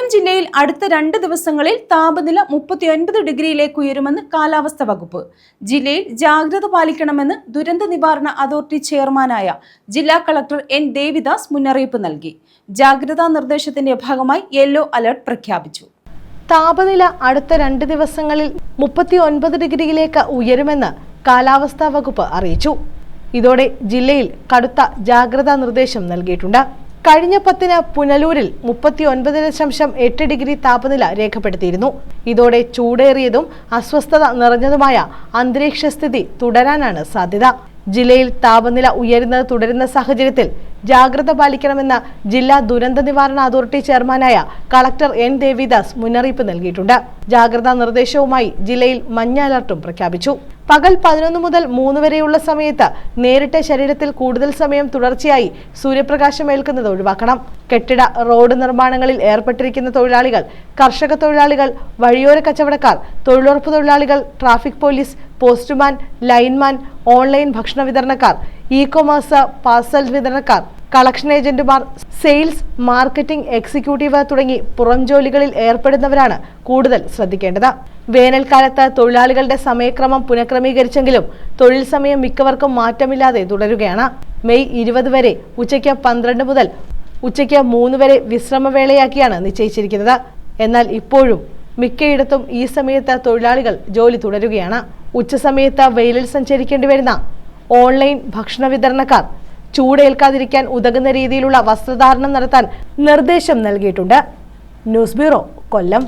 കൊല്ലം ജില്ലയിൽ അടുത്ത 2 ദിവസങ്ങളിൽ താപനില 39 ഡിഗ്രിയിലേക്ക് ഉയരുമെന്ന് കാലാവസ്ഥാ വകുപ്പ്. ജില്ലയിൽ ജാഗ്രത പാലിക്കണമെന്ന് ദുരന്ത നിവാരണ അതോറിറ്റി ചെയർമാനായ ജില്ലാ കളക്ടർ എൻ ദേവിദാസ് മുന്നറിയിപ്പ് നൽകി. ജാഗ്രതാ നിർദ്ദേശത്തിന്റെ ഭാഗമായി യെല്ലോ അലർട്ട് പ്രഖ്യാപിച്ചു. താപനില അടുത്ത 2 ദിവസങ്ങളിൽ 39 ഡിഗ്രിയിലേക്ക് ഉയരുമെന്ന് കാലാവസ്ഥാ വകുപ്പ് അറിയിച്ചു. ഇതോടെ ജില്ലയിൽ കടുത്ത ജാഗ്രതാ നിർദ്ദേശം നൽകിയിട്ടുണ്ട്. കഴിഞ്ഞ 10-ന് പുനലൂരിൽ 39.8 ഡിഗ്രി താപനില രേഖപ്പെടുത്തിയിരുന്നു. ഇതോടെ ചൂടേറിയതും അസ്വസ്ഥത നിറഞ്ഞതുമായ അന്തരീക്ഷ സ്ഥിതി തുടരാനാണ് സാധ്യത. ജില്ലയിൽ താപനില ഉയരുന്നത് തുടരുന്ന സാഹചര്യത്തിൽ ജാഗ്രത പാലിക്കണമെന്ന് ജില്ലാ ദുരന്ത നിവാരണ അതോറിറ്റി ചെയർമാനായ കളക്ടർ എൻ ദേവിദാസ് മുന്നറിയിപ്പ് നൽകിയിട്ടുണ്ട്. ജാഗ്രതാ നിർദ്ദേശവുമായി ജില്ലയിൽ മഞ്ഞ അലർട്ടും പ്രഖ്യാപിച്ചു. പകൽ 11 മുതൽ 3 വരെയുള്ള സമയത്ത് നേരിട്ട് ശരീരത്തിൽ കൂടുതൽ സമയം തുടർച്ചയായി സൂര്യപ്രകാശം ഏൽക്കുന്നത് ഒഴിവാക്കണം. കെട്ടിട റോഡ് നിർമ്മാണങ്ങളിൽ ഏർപ്പെട്ടിരിക്കുന്ന തൊഴിലാളികൾ, കർഷക തൊഴിലാളികൾ, വഴിയോര കച്ചവടക്കാർ, തൊഴിലുറപ്പ് തൊഴിലാളികൾ, traffic police, postman, lineman, online ഭക്ഷണ വിതരണക്കാർ, ഇ-കൊമേഴ്സ്, പാർസൽ വിതരണക്കാർ, കളക്ഷൻ ഏജന്റുമാർ, സെയിൽസ്, മാർക്കറ്റിംഗ് എക്സിക്യൂട്ടീവ് തുടങ്ങി പുറം ജോലികളിൽ ഏർപ്പെടുന്നവരാണ് കൂടുതൽ ശ്രദ്ധിക്കേണ്ടത്. വേനൽക്കാലത്ത് തൊഴിലാളികളുടെ സമയക്രമം പുനഃക്രമീകരിച്ചെങ്കിലും തൊഴിൽ സമയം മിക്കവർക്കും മാറ്റമില്ലാതെ തുടരുകയാണ്. മെയ് 20 വരെ ഉച്ചയ്ക്ക് 12 മുതൽ ഉച്ചയ്ക്ക് 3 വരെ വിശ്രമവേളയാക്കിയാണ് നിശ്ചയിച്ചിരിക്കുന്നത്. എന്നാൽ ഇപ്പോഴും മിക്കയിടത്തും ഈ സമയത്ത് തൊഴിലാളികൾ ജോലി തുടരുകയാണ്. ഉച്ചസമയത്ത് വെയിലിൽ സഞ്ചരിക്കേണ്ടി വരുന്ന ഓൺലൈൻ ഭക്ഷണ വിതരണക്കാർ ചൂടേൽക്കാതിരിക്കാൻ ഉതകുന്ന രീതിയിലുള്ള വസ്ത്രധാരണം നടത്താൻ നിർദ്ദേശം നൽകിയിട്ടുണ്ട്. ന്യൂസ് ബ്യൂറോ, കൊല്ലം.